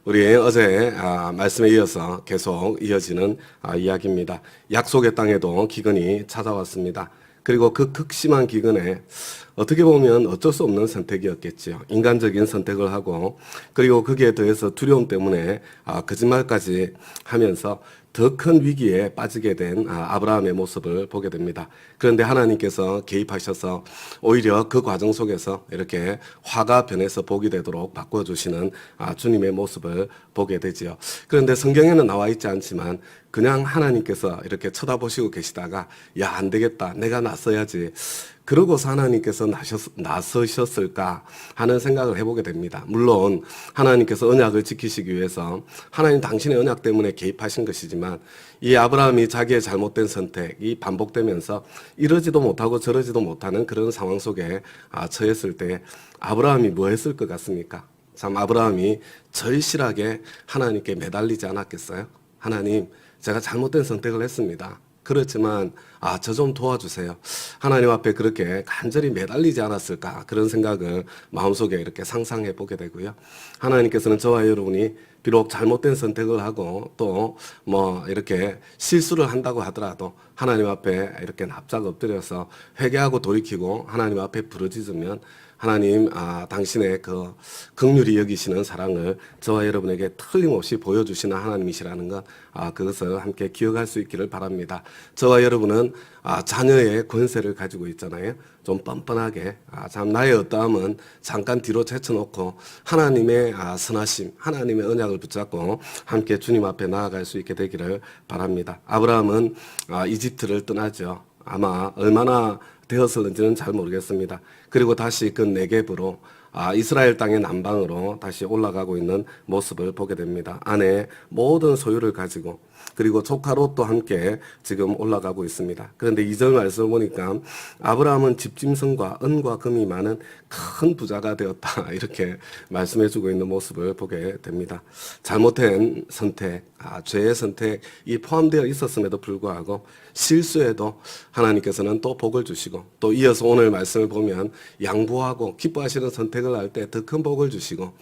우리 어제 말씀에 이어서 계속 이어지는 이야기입니다. 약속의 땅에도 기근이 찾아왔습니다. 그리고 그 극심한 기근에 어떻게 보면 어쩔 수 없는 선택이었겠지요. 인간적인 선택을 하고 그리고 거기에 더해서 두려움 때문에 거짓말까지 하면서 더 큰 위기에 빠지게 된 아브라함의 모습을 보게 됩니다. 그런데 하나님께서 개입하셔서 오히려 그 과정 속에서 이렇게 화가 변해서 복이 되도록 바꿔주시는 주님의 모습을 보게 되지요. 그런데 성경에는 나와 있지 않지만 그냥 하나님께서 이렇게 쳐다보시고 계시다가 야, 안 되겠다. 내가 나서야지. 그러고서 하나님께서 나서셨을까 하는 생각을 해보게 됩니다. 물론 하나님께서 언약을 지키시기 위해서 하나님 당신의 언약 때문에 개입하신 것이지만 이 아브라함이 자기의 잘못된 선택이 반복되면서 이러지도 못하고 저러지도 못하는 그런 상황 속에 처했을 때 아브라함이 뭐 했을 것 같습니까? 참 아브라함이 절실하게 하나님께 매달리지 않았겠어요? 하나님, 제가 잘못된 선택을 했습니다. 그렇지만 저 좀 도와주세요. 하나님 앞에 그렇게 간절히 매달리지 않았을까 그런 생각을 마음속에 이렇게 상상해 보게 되고요. 하나님께서는 저와 여러분이 비록 잘못된 선택을 하고 또 뭐 이렇게 실수를 한다고 하더라도 하나님 앞에 이렇게 납작 엎드려서 회개하고 돌이키고 하나님 앞에 부르짖으면 하나님 당신의 그 긍휼히 여기시는 사랑을 저와 여러분에게 틀림없이 보여주시는 하나님이시라는 것 그것을 함께 기억할 수 있기를 바랍니다. 저와 여러분은 자녀의 권세를 가지고 있잖아요. 좀 뻔뻔하게 참 나의 어떠함은 잠깐 뒤로 제쳐놓고 하나님의 선하심, 하나님의 언약을 붙잡고 함께 주님 앞에 나아갈 수 있게 되기를 바랍니다. 아브라함은 이집트를 떠나죠. 아마 얼마나 되었을는지는 잘 모르겠습니다. 그리고 다시 그 네겝으로 이스라엘 땅의 남방으로 다시 올라가고 있는 모습을 보게 됩니다. 아내 모든 소유를 가지고 그리고 조카 롯도 함께 지금 올라가고 있습니다. 그런데 2절 말씀을 보니까 아브라함은 집짐승과 은과 금이 많은 큰 부자가 되었다 이렇게 말씀해주고 있는 모습을 보게 됩니다. 잘못된 선택, 죄의 선택이 포함되어 있었음에도 불구하고 실수에도 하나님께서는 또 복을 주시고 또 이어서 오늘 말씀을 보면 양보하고 기뻐하시는 선택을 할 때 더 큰 복을 주시고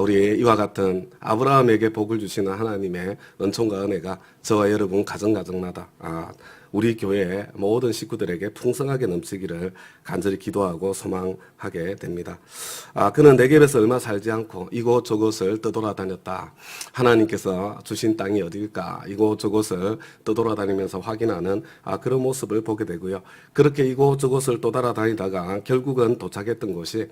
우리 이와 같은 아브라함에게 복을 주시는 하나님의 은총과 은혜가 저와 여러분 가정가정마다 우리 교회의 모든 식구들에게 풍성하게 넘치기를 간절히 기도하고 소망하게 됩니다. 그는 네겝에서 얼마 살지 않고 이곳저곳을 떠돌아다녔다. 하나님께서 주신 땅이 어디일까 이곳저곳을 떠돌아다니면서 확인하는 그런 모습을 보게 되고요. 그렇게 이곳저곳을 떠돌아다니다가 결국은 도착했던 곳이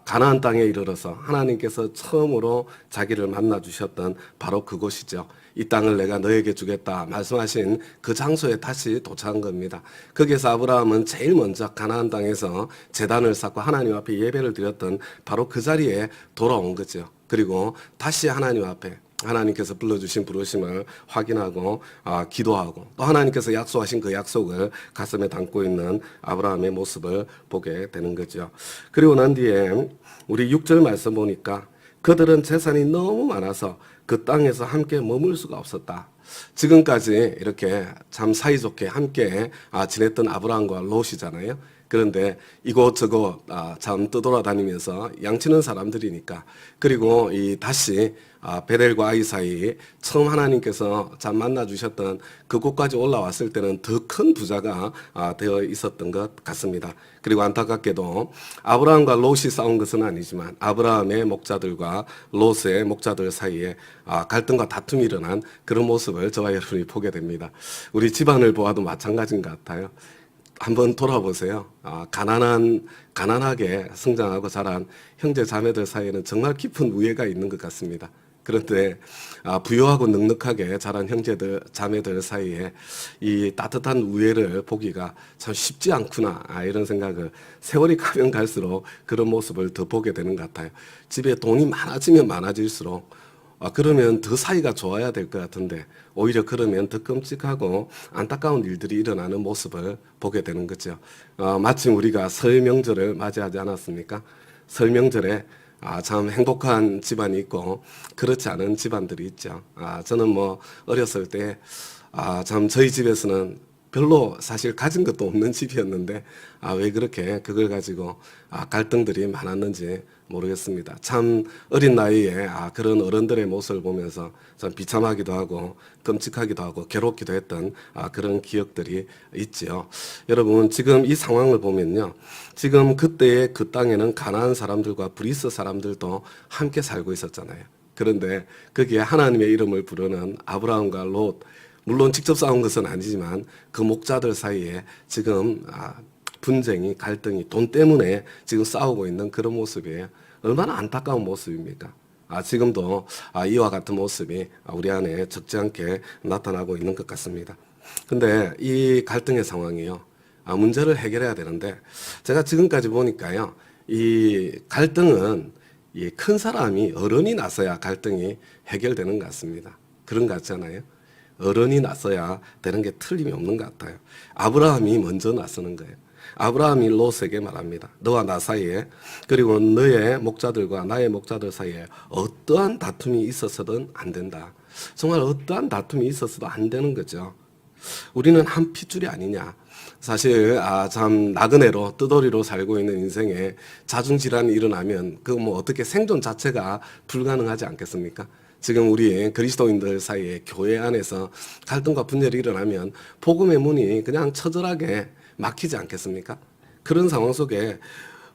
가나안 땅에 이르러서 하나님께서 처음으로 자기를 만나 주셨던 바로 그곳이죠. 이 땅을 내가 너에게 주겠다 말씀하신 그 장소에 다시 도착한 겁니다. 거기에서 아브라함은 제일 먼저 가나안 땅에서 제단을 쌓고 하나님 앞에 예배를 드렸던 바로 그 자리에 돌아온 거죠. 그리고 다시 하나님 앞에 하나님께서 불러주신 부르심을 확인하고 기도하고 또 하나님께서 약속하신 그 약속을 가슴에 담고 있는 아브라함의 모습을 보게 되는 거죠. 그리고 난 뒤에 우리 6절 말씀 보니까 그들은 재산이 너무 많아서 그 땅에서 함께 머물 수가 없었다. 지금까지 이렇게 참 사이좋게 함께 지냈던 아브라함과 롯이잖아요. 그런데 이곳저곳 참 떠돌아다니면서 양치는 사람들이니까 그리고 다시 베델과 아이 사이 처음 하나님께서 참 만나 주셨던 그곳까지 올라왔을 때는 더 큰 부자가 되어 있었던 것 같습니다. 그리고 안타깝게도 아브라함과 롯이 싸운 것은 아니지만 아브라함의 목자들과 롯의 목자들 사이에 갈등과 다툼이 일어난 그런 모습을 저와 여러분이 보게 됩니다. 우리 집안을 보아도 마찬가지인 것 같아요. 한번 돌아보세요. 가난하게 성장하고 자란 형제 자매들 사이에는 정말 깊은 우애가 있는 것 같습니다. 그런데 부유하고 넉넉하게 자란 형제들 자매들 사이에 이 따뜻한 우애를 보기가 참 쉽지 않구나 이런 생각을 세월이 가면 갈수록 그런 모습을 더 보게 되는 것 같아요. 집에 돈이 많아지면 많아질수록 그러면 더 사이가 좋아야 될 것 같은데 오히려 그러면 더 끔찍하고 안타까운 일들이 일어나는 모습을 보게 되는 거죠. 마침 우리가 설 명절을 맞이하지 않았습니까? 설 명절에 참 행복한 집안이 있고 그렇지 않은 집안들이 있죠. 저는 뭐 어렸을 때 참 저희 집에서는 별로 사실 가진 것도 없는 집이었는데 왜 그렇게 그걸 가지고 갈등들이 많았는지 모르겠습니다. 참 어린 나이에 그런 어른들의 모습을 보면서 참 비참하기도 하고 끔찍하기도 하고 괴롭기도 했던 그런 기억들이 있지요. 여러분 지금 이 상황을 보면요. 지금 그때의 그 땅에는 가나안 사람들과 브리스 사람들도 함께 살고 있었잖아요. 그런데 거기에 하나님의 이름을 부르는 아브라함과 롯, 물론 직접 싸운 것은 아니지만 그 목자들 사이에 지금 분쟁이, 갈등이 돈 때문에 지금 싸우고 있는 그런 모습이에요. 얼마나 안타까운 모습입니까? 지금도 이와 같은 모습이 우리 안에 적지 않게 나타나고 있는 것 같습니다. 근데 이 갈등의 상황이요. 문제를 해결해야 되는데 제가 지금까지 보니까요. 이 갈등은 이 큰 사람이 어른이 나서야 갈등이 해결되는 것 같습니다. 그런 것 같잖아요. 어른이 나서야 되는 게 틀림이 없는 것 같아요. 아브라함이 먼저 나서는 거예요. 아브라함이 롯에게 말합니다. 너와 나 사이에 그리고 너의 목자들과 나의 목자들 사이에 어떠한 다툼이 있어서든 안 된다. 정말 어떠한 다툼이 있어서도 안 되는 거죠. 우리는 한 핏줄이 아니냐. 사실 참 나그네로 뜨돌이로 살고 있는 인생에 자중질환이 일어나면 그 뭐 어떻게 생존 자체가 불가능하지 않겠습니까? 지금 우리 그리스도인들 사이에 교회 안에서 갈등과 분열이 일어나면 복음의 문이 그냥 처절하게 막히지 않겠습니까? 그런 상황 속에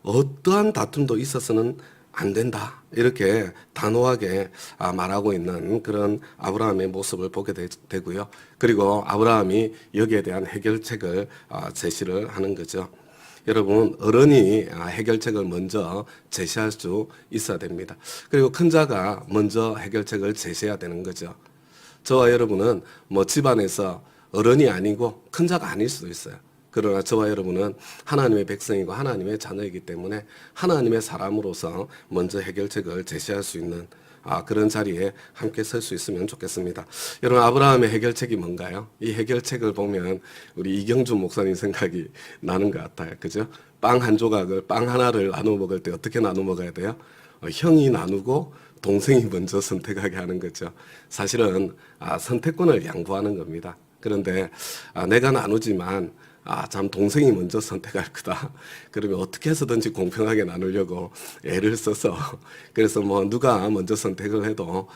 어떠한 다툼도 있어서는 안 된다. 이렇게 단호하게 말하고 있는 그런 아브라함의 모습을 보게 되고요. 그리고 아브라함이 여기에 대한 해결책을 제시를 하는 거죠. 여러분 어른이 해결책을 먼저 제시할 수 있어야 됩니다. 그리고 큰 자가 먼저 해결책을 제시해야 되는 거죠. 저와 여러분은 뭐 집안에서 어른이 아니고 큰 자가 아닐 수도 있어요. 그러나 저와 여러분은 하나님의 백성이고 하나님의 자녀이기 때문에 하나님의 사람으로서 먼저 해결책을 제시할 수 있는 그런 자리에 함께 설 수 있으면 좋겠습니다. 여러분 아브라함의 해결책이 뭔가요? 이 해결책을 보면 우리 이경준 목사님 생각이 나는 것 같아요. 그죠? 빵 한 조각을 빵 하나를 나눠 먹을 때 어떻게 나눠 먹어야 돼요? 형이 나누고 동생이 먼저 선택하게 하는 거죠. 사실은 선택권을 양보하는 겁니다. 그런데 내가 나누지만 참 동생이 먼저 선택할 거다. 그러면 어떻게 해서든지 공평하게 나누려고 애를 써서 그래서 뭐 누가 먼저 선택을 해도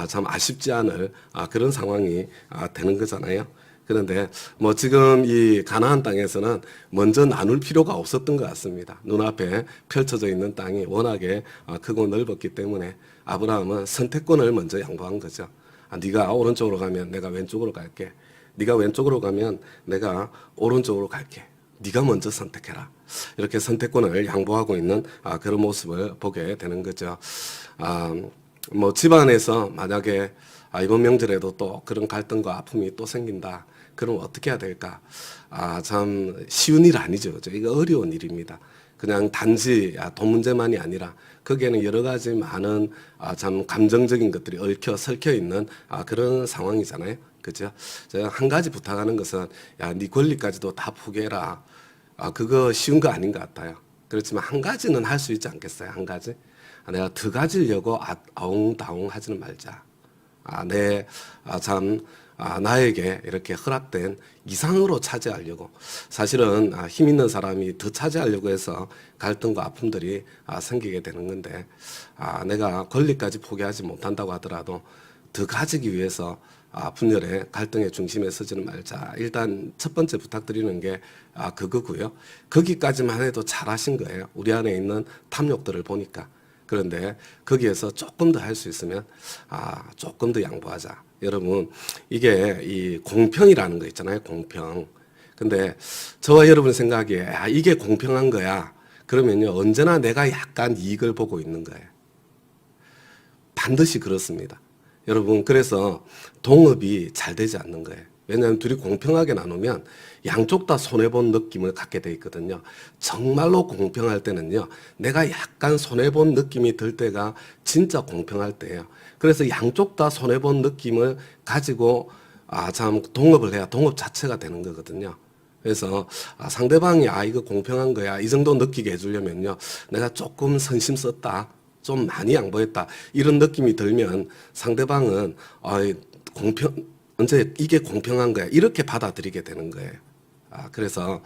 참 아쉽지 않을 그런 상황이 되는 거잖아요. 그런데 뭐 지금 이 가나안 땅에서는 먼저 나눌 필요가 없었던 것 같습니다. 눈앞에 펼쳐져 있는 땅이 워낙에 크고 넓었기 때문에 아브라함은 선택권을 먼저 양보한 거죠. 네가 오른쪽으로 가면 내가 왼쪽으로 갈게. 네가 왼쪽으로 가면 내가 오른쪽으로 갈게. 네가 먼저 선택해라. 이렇게 선택권을 양보하고 있는 그런 모습을 보게 되는 거죠. 뭐 집안에서 만약에 이번 명절에도 또 그런 갈등과 아픔이 또 생긴다. 그럼 어떻게 해야 될까? 참 쉬운 일 아니죠. 이거 어려운 일입니다. 그냥 단지 돈 문제만이 아니라 거기에는 여러 가지 많은 참 감정적인 것들이 얽혀 설켜 있는 그런 상황이잖아요. 그죠? 제가 한 가지 부탁하는 것은 네 권리까지도 다 포기해라. 그거 쉬운 거 아닌 것 같아요. 그렇지만 한 가지는 할 수 있지 않겠어요? 한 가지? 내가 더 가지려고 아웅다웅 하지는 말자. 나에게 이렇게 허락된 이상으로 차지하려고 사실은 힘 있는 사람이 더 차지하려고 해서 갈등과 아픔들이 생기게 되는 건데 내가 권리까지 포기하지 못한다고 하더라도 더 가지기 위해서 분열의 갈등의 중심에 서지는 말자. 일단 첫 번째 부탁드리는 게 그거고요. 거기까지만 해도 잘하신 거예요. 우리 안에 있는 탐욕들을 보니까. 그런데 거기에서 조금 더 할 수 있으면 조금 더 양보하자. 여러분 이게 이 공평이라는 거 있잖아요. 공평. 근데 저와 여러분 생각에 이게 공평한 거야. 그러면요 언제나 내가 약간 이익을 보고 있는 거예요. 반드시 그렇습니다. 여러분 그래서 동업이 잘 되지 않는 거예요. 왜냐하면 둘이 공평하게 나누면 양쪽 다 손해본 느낌을 갖게 돼 있거든요. 정말로 공평할 때는요. 내가 약간 손해본 느낌이 들 때가 진짜 공평할 때예요. 그래서 양쪽 다 손해본 느낌을 가지고 참 동업을 해야 동업 자체가 되는 거거든요. 그래서 상대방이 이거 공평한 거야 이 정도 느끼게 해주려면요. 내가 조금 선심 썼다. 좀 많이 양보했다. 이런 느낌이 들면 상대방은 언제 이게 공평한 거야. 이렇게 받아들이게 되는 거예요. 그래서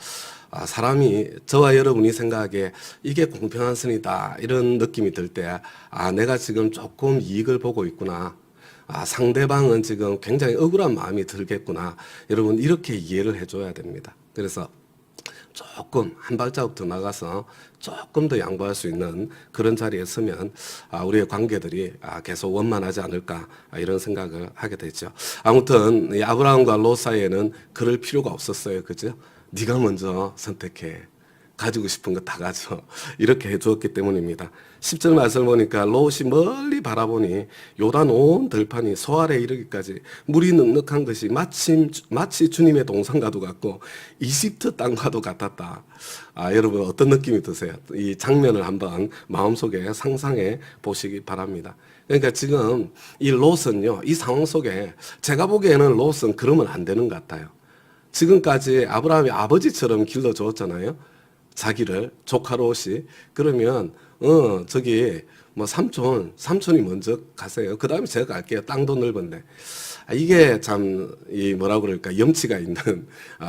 사람이 저와 여러분이 생각하기에 이게 공평한 선이다 이런 느낌이 들 때 내가 지금 조금 이익을 보고 있구나. 상대방은 지금 굉장히 억울한 마음이 들겠구나. 여러분 이렇게 이해를 해줘야 됩니다. 그래서 조금 한 발자국 더 나가서 조금 더 양보할 수 있는 그런 자리에 서면 우리의 관계들이 계속 원만하지 않을까 이런 생각을 하게 되죠. 아무튼 이 아브라함과 롯 사이에는 그럴 필요가 없었어요. 그죠? 네가 먼저 선택해. 가지고 싶은 거 다 가져. 이렇게 해주었기 때문입니다. 10절 말씀을 보니까 롯이 멀리 바라보니 요단 온 들판이 소알에 이르기까지 물이 넉넉한 것이 마치 주님의 동산과도 같고 이집트 땅과도 같았다. 여러분 어떤 느낌이 드세요? 이 장면을 한번 마음속에 상상해 보시기 바랍니다. 그러니까 지금 이 롯은요, 이 상황 속에 제가 보기에는 롯은 그러면 안 되는 것 같아요. 지금까지 아브라함이 아버지처럼 길러주었잖아요. 자기를 조카 롯이. 그러면 저기 뭐 삼촌이 먼저 가세요. 그 다음에 제가 갈게요. 땅도 넓은데. 이게 참 이 뭐라고 그럴까 염치가 있는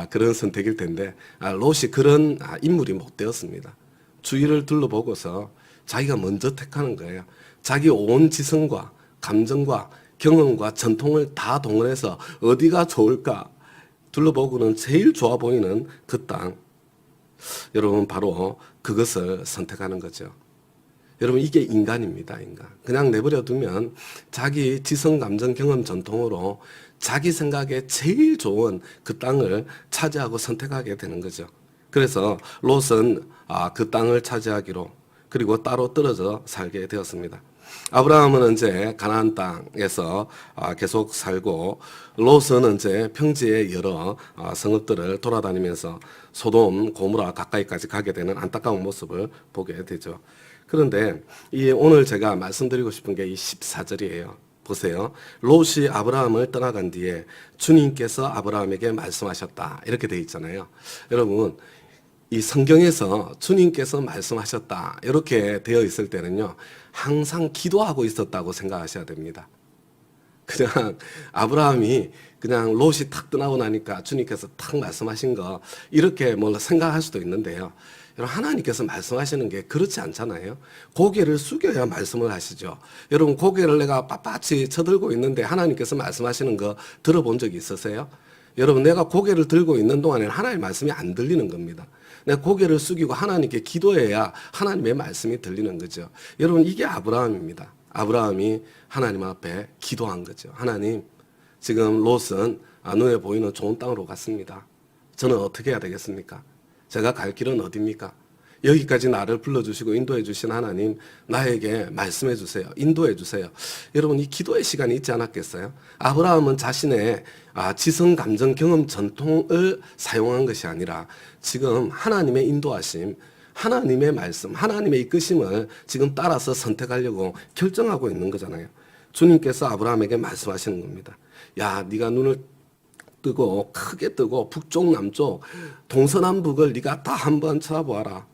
그런 선택일 텐데 롯이 그런 인물이 못 되었습니다. 주위를 둘러보고서 자기가 먼저 택하는 거예요. 자기 온 지성과 감정과 경험과 전통을 다 동원해서 어디가 좋을까 둘러보고는 제일 좋아 보이는 그 땅. 여러분 바로 그것을 선택하는 거죠. 여러분 이게 인간입니다. 인간. 그냥 내버려 두면 자기 지성, 감정, 경험, 전통으로 자기 생각에 제일 좋은 그 땅을 차지하고 선택하게 되는 거죠. 그래서 롯은 그 땅을 차지하기로 그리고 따로 떨어져 살게 되었습니다. 아브라함은 이제 가나안 땅에서 계속 살고 롯은 이제 평지의 여러 성읍들을 돌아다니면서 소돔, 고모라 가까이까지 가게 되는 안타까운 모습을 보게 되죠. 그런데 오늘 제가 말씀드리고 싶은 게 이 14절이에요. 보세요. 롯이 아브라함을 떠나간 뒤에 주님께서 아브라함에게 말씀하셨다. 이렇게 돼 있잖아요. 여러분 이 성경에서 주님께서 말씀하셨다 이렇게 되어 있을 때는요 항상 기도하고 있었다고 생각하셔야 됩니다. 그냥 아브라함이 그냥 롯이 탁 떠나고 나니까 주님께서 탁 말씀하신 거 이렇게 뭐 생각할 수도 있는데요. 여러분 하나님께서 말씀하시는 게 그렇지 않잖아요. 고개를 숙여야 말씀을 하시죠. 여러분 고개를 내가 빳빳이 쳐들고 있는데 하나님께서 말씀하시는 거 들어본 적이 있으세요? 여러분 내가 고개를 들고 있는 동안에는 하나님의 말씀이 안 들리는 겁니다. 내가 고개를 숙이고 하나님께 기도해야 하나님의 말씀이 들리는 거죠. 여러분 이게 아브라함입니다. 아브라함이 하나님 앞에 기도한 거죠. 하나님 지금 롯은 눈에 보이는 좋은 땅으로 갔습니다. 저는 어떻게 해야 되겠습니까? 제가 갈 길은 어디입니까? 여기까지 나를 불러주시고 인도해 주신 하나님 나에게 말씀해 주세요. 인도해 주세요. 여러분 이 기도의 시간이 있지 않았겠어요? 아브라함은 자신의 지성, 감정, 경험, 전통을 사용한 것이 아니라 지금 하나님의 인도하심, 하나님의 말씀, 하나님의 이끄심을 지금 따라서 선택하려고 결정하고 있는 거잖아요. 주님께서 아브라함에게 말씀하시는 겁니다. 야, 네가 눈을 뜨고 크게 뜨고 북쪽 남쪽 동서남북을 네가 다 한번 쳐다보아라.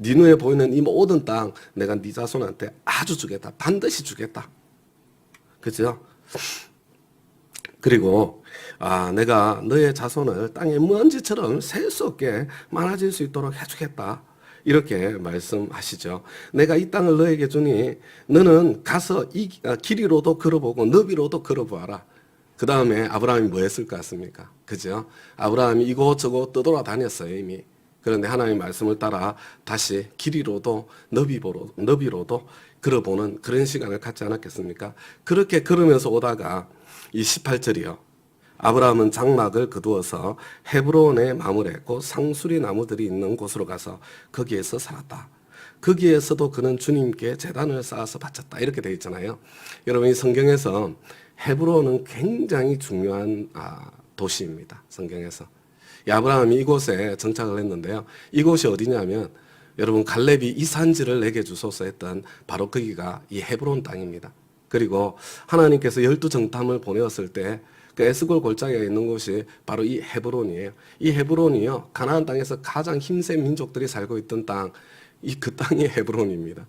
네 눈에 보이는 이 모든 땅 내가 네 자손한테 아주 주겠다. 반드시 주겠다. 그죠? 그리고 내가 너의 자손을 땅의 먼지처럼 셀 수 없게 많아질 수 있도록 해주겠다. 이렇게 말씀하시죠. 내가 이 땅을 너에게 주니 너는 가서 이 길이로도 걸어보고 너비로도 걸어보아라. 그 다음에 아브라함이 뭐 했을 것 같습니까? 그죠? 아브라함이 이곳저곳 떠돌아다녔어요, 이미. 그런데 하나님의 말씀을 따라 다시 길이로도 너비로도 걸어보는 그런 시간을 갖지 않았겠습니까? 그렇게 걸으면서 오다가 이 18절이요. 아브라함은 장막을 거두어서 헤브론에 마무리했고 상수리 나무들이 있는 곳으로 가서 거기에서 살았다. 거기에서도 그는 주님께 제단을 쌓아서 바쳤다. 이렇게 되어 있잖아요. 여러분 이 성경에서 헤브론은 굉장히 중요한 도시입니다. 성경에서. 아브라함이 이곳에 정착을 했는데요. 이곳이 어디냐면 여러분 갈렙이 이 산지를 내게 주소서 했던 바로 거기가 이 헤브론 땅입니다. 그리고 하나님께서 12정탐을 보내었을 때 그 에스골 골짜기에 있는 곳이 바로 이 헤브론이에요. 이 헤브론이요. 가나안 땅에서 가장 힘센 민족들이 살고 있던 땅, 그 땅이 헤브론입니다.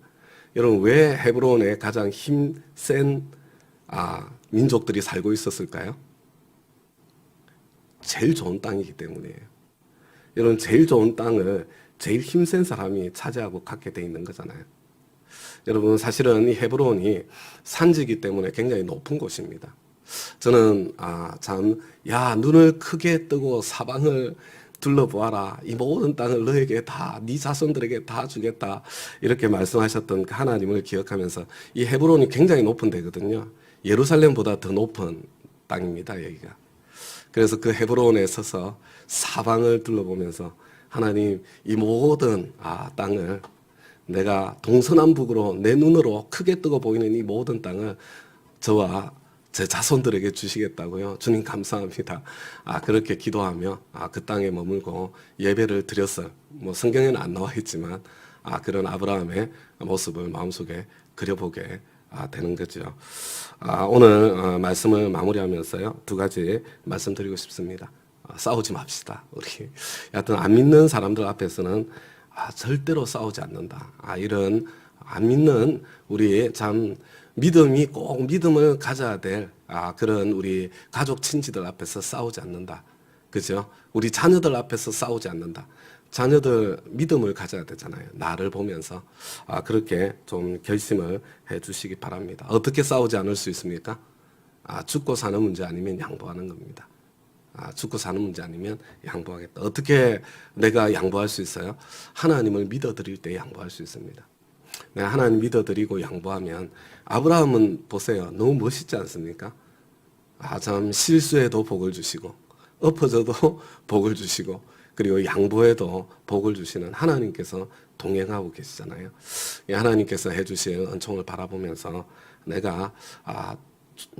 여러분 왜 헤브론에 가장 힘센 민족들이 살고 있었을까요? 제일 좋은 땅이기 때문이에요. 이런 제일 좋은 땅을 제일 힘센 사람이 차지하고 갖게 돼 있는 거잖아요. 여러분, 사실은 이 헤브론이 산지이기 때문에 굉장히 높은 곳입니다. 저는 눈을 크게 뜨고 사방을 둘러보아라. 이 모든 땅을 너에게 다, 네 자손들에게 다 주겠다. 이렇게 말씀하셨던 그 하나님을 기억하면서 이 헤브론이 굉장히 높은 데거든요. 예루살렘보다 더 높은 땅입니다, 여기가. 그래서 그 헤브론에 서서 사방을 둘러보면서 하나님, 이 모든 땅을 내가 동서남북으로 내 눈으로 크게 뜨고 보이는 이 모든 땅을 저와 제 자손들에게 주시겠다고요. 주님 감사합니다. 그렇게 기도하며 그 땅에 머물고 예배를 드렸어요. 뭐 성경에는 안 나와 있지만 그런 아브라함의 모습을 마음속에 그려보게 되는 거죠. 오늘 말씀을 마무리하면서요, 두 가지 말씀드리고 싶습니다. 싸우지 맙시다. 우리 여하튼 안 믿는 사람들 앞에서는 절대로 싸우지 않는다. 이런 안 믿는 우리 참 믿음이 꼭 믿음을 가져야 될 그런 우리 가족 친지들 앞에서 싸우지 않는다. 그죠? 우리 자녀들 앞에서 싸우지 않는다. 자녀들 믿음을 가져야 되잖아요. 나를 보면서 그렇게 좀 결심을 해 주시기 바랍니다. 어떻게 싸우지 않을 수 있습니까? 죽고 사는 문제 아니면 양보하는 겁니다. 죽고 사는 문제 아니면 양보하겠다. 어떻게 내가 양보할 수 있어요? 하나님을 믿어드릴 때 양보할 수 있습니다. 내가 하나님 믿어드리고 양보하면, 아브라함은 보세요. 너무 멋있지 않습니까? 참 실수에도 복을 주시고 엎어져도 복을 주시고 그리고 양보에도 복을 주시는 하나님께서 동행하고 계시잖아요. 하나님께서 해주실 은총을 바라보면서 내가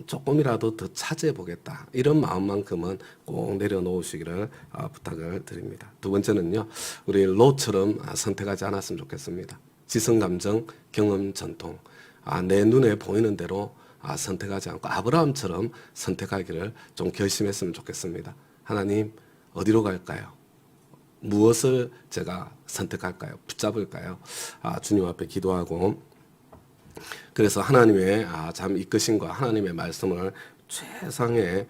조금이라도 더 차지해 보겠다, 이런 마음만큼은 꼭 내려놓으시기를 부탁을 드립니다. 두 번째는요, 우리 롯처럼 선택하지 않았으면 좋겠습니다. 지성감정, 경험, 전통, 내 눈에 보이는 대로 선택하지 않고 아브라함처럼 선택하기를 좀 결심했으면 좋겠습니다. 하나님, 어디로 갈까요? 무엇을 제가 선택할까요? 붙잡을까요? 주님 앞에 기도하고, 그래서 하나님의 참 이끄심과 하나님의 말씀을 최상의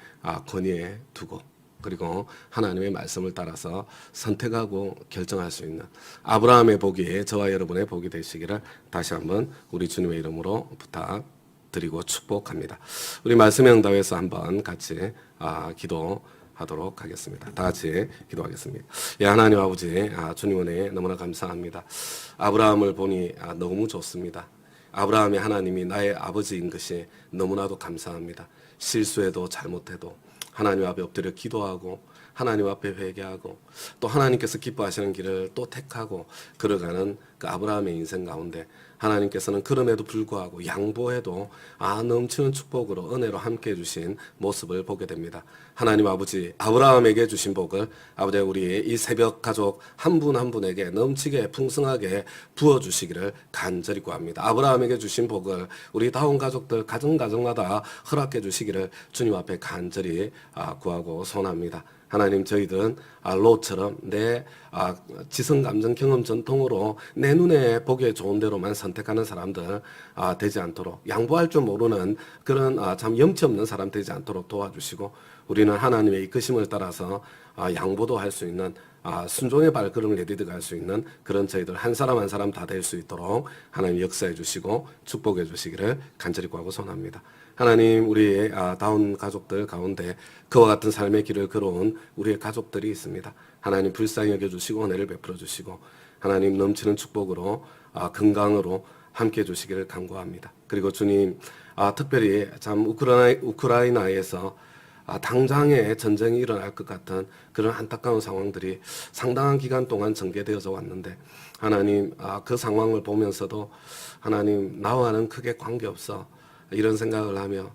권위에 두고, 그리고 하나님의 말씀을 따라서 선택하고 결정할 수 있는 아브라함의 복이 저와 여러분의 복이 되시기를 다시 한번 우리 주님의 이름으로 부탁드리고 축복합니다. 우리 말씀의 응답에서 한번 같이 기도하도록 하겠습니다. 다 같이 기도하겠습니다. 하나님 아버지, 주님 은혜 너무나 감사합니다. 아브라함을 보니 너무 좋습니다. 아브라함이 하나님이 나의 아버지인 것이 너무나도 감사합니다. 실수해도 잘못해도 하나님 앞에 엎드려 기도하고 하나님 앞에 회개하고 또 하나님께서 기뻐하시는 길을 또 택하고 걸어가는 그 아브라함의 인생 가운데 하나님께서는 그럼에도 불구하고 양보해도 넘치는 축복으로 은혜로 함께해 주신 모습을 보게 됩니다. 하나님 아버지, 아브라함에게 주신 복을 아버지 우리 이 새벽 가족 한 분 한 분에게 넘치게 풍성하게 부어주시기를 간절히 구합니다. 아브라함에게 주신 복을 우리 다운 가족들 가정가정마다 허락해 주시기를 주님 앞에 간절히 구하고 소원합니다. 하나님, 저희들은 롯처럼 내 지성, 감정, 경험, 전통으로 내 눈에 보기에 좋은 대로만 선택하는 사람들 되지 않도록, 양보할 줄 모르는 그런 참 염치 없는 사람 되지 않도록 도와주시고, 우리는 하나님의 이끄심을 따라서 양보도 할 수 있는 순종의 발걸음을 내디뎌갈 수 있는 그런 저희들 한 사람 한 사람 다 될 수 있도록 하나님 역사해 주시고 축복해 주시기를 간절히 구하고 소원합니다. 하나님, 우리의 다운 가족들 가운데 그와 같은 삶의 길을 걸어온 우리의 가족들이 있습니다. 하나님, 불쌍히 여겨주시고 은혜를 베풀어 주시고 하나님 넘치는 축복으로 건강으로 함께해 주시기를 간구합니다. 그리고 주님, 특별히 참 우크라이나에서 당장에 전쟁이 일어날 것 같은 그런 안타까운 상황들이 상당한 기간 동안 전개되어져 왔는데, 하나님, 그 상황을 보면서도 하나님, 나와는 크게 관계없어 이런 생각을 하며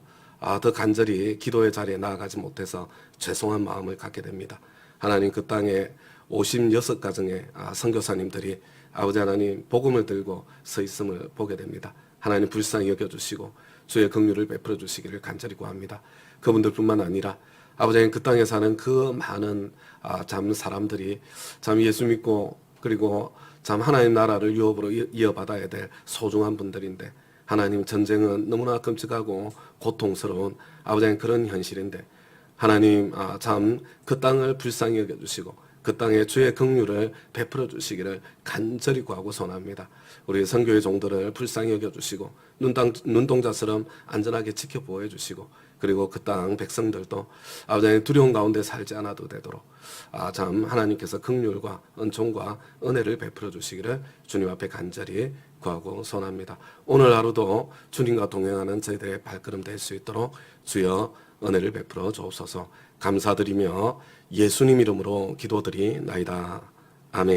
더 간절히 기도의 자리에 나아가지 못해서 죄송한 마음을 갖게 됩니다. 하나님, 그 땅에 56가정의 선교사님들이 아버지 하나님 복음을 들고 서 있음을 보게 됩니다. 하나님, 불쌍히 여겨주시고 주의 긍휼을 베풀어 주시기를 간절히 구합니다. 그분들뿐만 아니라 아버지 하나님, 그 땅에 사는 그 많은 참 사람들이 참 예수 믿고 그리고 참 하나님 나라를 유업으로 이어받아야 될 소중한 분들인데, 하나님, 전쟁은 너무나 끔찍하고 고통스러운 아버지 하나님 그런 현실인데, 하나님 참 그 땅을 불쌍히 여겨주시고 그 땅에 주의 긍휼을 베풀어 주시기를 간절히 구하고 소원합니다. 우리 선교의 종들을 불쌍히 여겨주시고 눈동자처럼 안전하게 지켜보호 주시고 그리고 그 땅 백성들도 아버지 두려운 가운데 살지 않아도 되도록 참 하나님께서 긍휼과 은총과 은혜를 베풀어 주시기를 주님 앞에 간절히 구하고 소원합니다. 오늘 하루도 주님과 동행하는 저희들의 발걸음 될 수 있도록 주여 은혜를 베풀어 주옵소서. 감사드리며 예수님 이름으로 기도드리나이다. 아멘.